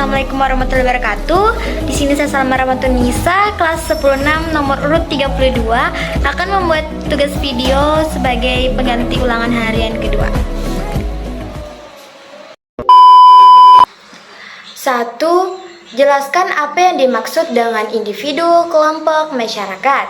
Assalamualaikum warahmatullahi wabarakatuh. Di sini saya Salma Rahmatun Nisa, kelas 106 nomor urut 32 akan membuat tugas video sebagai pengganti ulangan harian kedua. 1. Jelaskan apa yang dimaksud dengan individu, kelompok, masyarakat.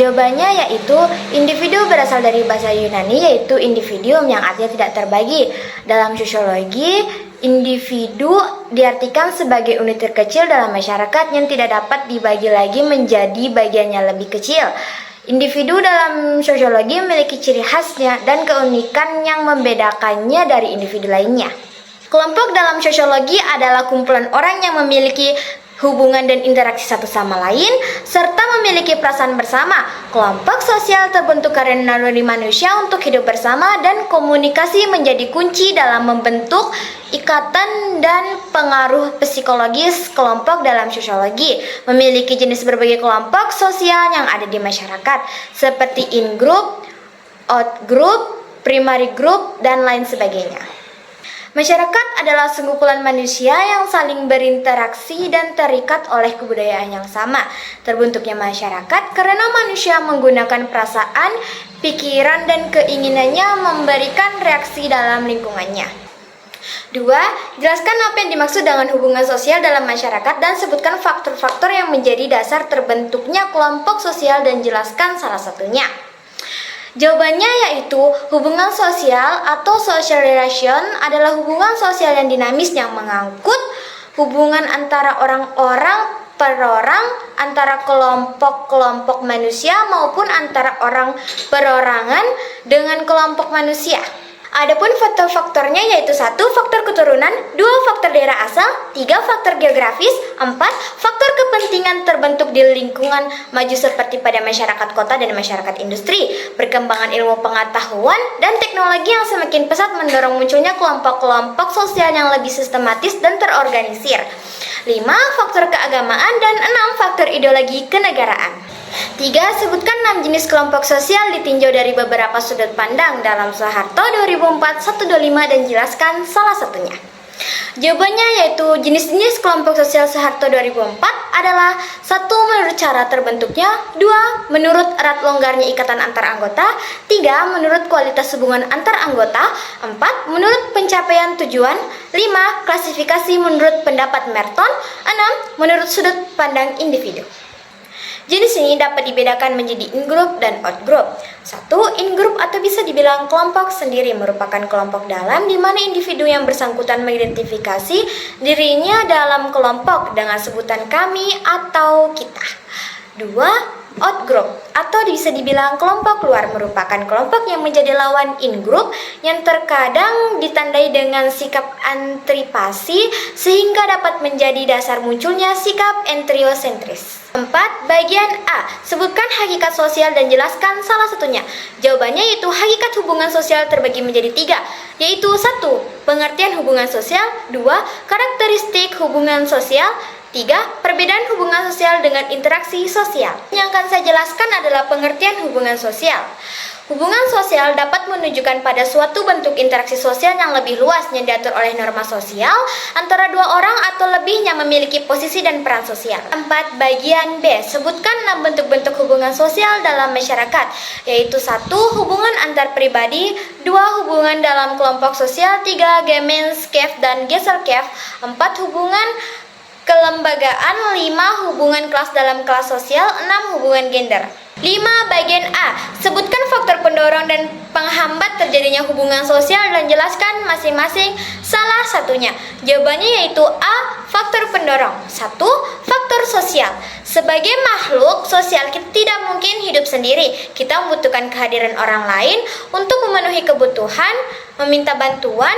Jawabannya yaitu individu berasal dari bahasa Yunani yaitu individuum yang artinya tidak terbagi. Dalam sosiologi, individu diartikan sebagai unit terkecil dalam masyarakat yang tidak dapat dibagi lagi menjadi bagiannya lebih kecil. Individu dalam sosiologi memiliki ciri khasnya dan keunikan yang membedakannya dari individu lainnya. Kelompok dalam sosiologi adalah kumpulan orang yang memiliki hubungan dan interaksi satu sama lain, serta memiliki perasaan bersama. Kelompok sosial terbentuk karena naluri manusia untuk hidup bersama dan komunikasi menjadi kunci dalam membentuk ikatan dan pengaruh psikologis kelompok dalam sosiologi. Memiliki jenis berbagai kelompok sosial yang ada di masyarakat, seperti in-group, out-group, primary group, dan lain sebagainya. Masyarakat adalah sekumpulan manusia yang saling berinteraksi dan terikat oleh kebudayaan yang sama. Terbentuknya masyarakat karena manusia menggunakan perasaan, pikiran, dan keinginannya memberikan reaksi dalam lingkungannya. 2. Jelaskan apa yang dimaksud dengan hubungan sosial dalam masyarakat dan sebutkan faktor-faktor yang menjadi dasar terbentuknya kelompok sosial dan jelaskan salah satunya. Jawabannya yaitu hubungan sosial atau social relation adalah hubungan sosial yang dinamis yang mengangkut hubungan antara orang-orang per orang, antara kelompok-kelompok manusia maupun antara orang perorangan dengan kelompok manusia. Adapun faktor-faktornya yaitu 1. Faktor keturunan, 2. Faktor daerah asal, 3. Faktor geografis, 4. Faktor kepentingan terbentuk di lingkungan maju seperti pada masyarakat kota dan masyarakat industri. Perkembangan ilmu pengetahuan dan teknologi yang semakin pesat mendorong munculnya kelompok-kelompok sosial yang lebih sistematis dan terorganisir. 5. Faktor keagamaan dan 6. Faktor ideologi kenegaraan. 3. Sebutkan 6 jenis kelompok sosial ditinjau dari beberapa sudut pandang dalam Soeharto 2004, 125 dan jelaskan salah satunya. Jawabannya yaitu jenis-jenis kelompok sosial Soeharto 2004 adalah 1. Menurut cara terbentuknya, 2. Menurut erat longgarnya ikatan antar anggota, 3. Menurut kualitas hubungan antar anggota, 4. Menurut pencapaian tujuan, 5. Klasifikasi menurut pendapat Merton, 6. Menurut sudut pandang individu. Jenis ini dapat dibedakan menjadi in-group dan out-group. 1. In-group atau bisa dibilang kelompok sendiri merupakan kelompok dalam di mana individu yang bersangkutan mengidentifikasi dirinya dalam kelompok dengan sebutan kami atau kita. 2. Out-group atau bisa dibilang kelompok luar merupakan kelompok yang menjadi lawan in-group yang terkadang ditandai dengan sikap antripasi sehingga dapat menjadi dasar munculnya sikap entriosentris. 4. Bagian A. Sebutkan hakikat sosial dan jelaskan salah satunya. Jawabannya yaitu hakikat hubungan sosial terbagi menjadi 3, yaitu 1. Pengertian hubungan sosial, 2. Karakteristik hubungan sosial, 3. Perbedaan hubungan sosial dengan interaksi sosial. Yang akan saya jelaskan adalah pengertian hubungan sosial. Hubungan sosial dapat menunjukkan pada suatu bentuk interaksi sosial yang lebih luas yang diatur oleh norma sosial antara dua orang atau lebih yang memiliki posisi dan peran sosial. 4. Bagian B. Sebutkan 6 bentuk-bentuk hubungan sosial dalam masyarakat, yaitu 1. Hubungan antar pribadi, 2. Hubungan dalam kelompok sosial, 3. Gemeinschaft dan Gesellschaft, 4. Hubungan kelembagaan, 5. Hubungan kelas dalam kelas sosial, 6. Hubungan gender. 5. Bagian A. Sebutkan faktor pendorong dan penghambat terjadinya hubungan sosial dan jelaskan masing-masing salah satunya. Jawabannya yaitu A. Faktor pendorong. 1. Faktor sosial. Sebagai makhluk sosial kita tidak mungkin hidup sendiri. Kita membutuhkan kehadiran orang lain untuk memenuhi kebutuhan, meminta bantuan,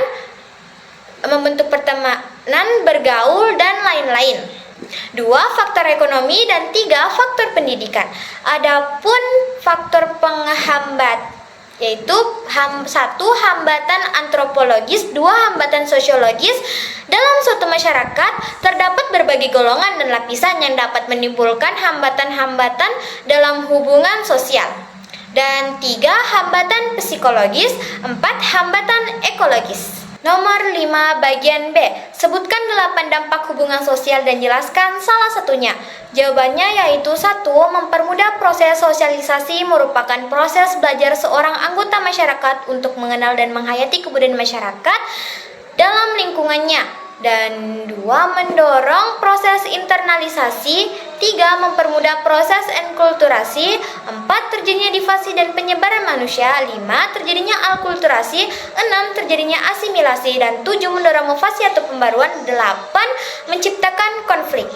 membentuk pertemanan, bergaul, dan lain-lain. 2. Faktor ekonomi dan 3. Faktor pendidikan. Adapun faktor penghambat yaitu 1. Hambatan antropologis, 2. Hambatan sosiologis. Dalam suatu masyarakat terdapat berbagai golongan dan lapisan yang dapat menimbulkan hambatan-hambatan dalam hubungan sosial. Dan 3. Hambatan psikologis, 4. Hambatan ekologis. Nomor 5 bagian B. Sebutkan 8 dampak hubungan sosial dan jelaskan salah satunya. Jawabannya yaitu 1. Mempermudah proses sosialisasi merupakan proses belajar seorang anggota masyarakat untuk mengenal dan menghayati kebudayaan masyarakat dalam lingkungannya. Dan 2. Mendorong proses internalisasi. 3. Mempermudah proses enkulturasi. 4. Terjadinya divasi dan penyebaran manusia. 5. Terjadinya alkulturasi. 6. Terjadinya asimilasi. Dan 7. Mendorong mufasi atau pembaruan. 8. Menciptakan konflik.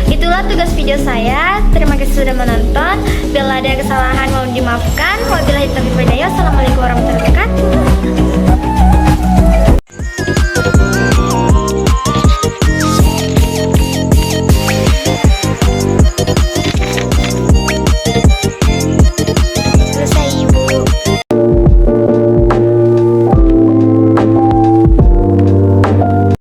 Itulah tugas video saya. Terima kasih sudah menonton. Bila ada kesalahan mohon dimaafkan. Wabillahi taufiq wal hidayah. Assalamualaikum warahmatullahi wabarakatuh.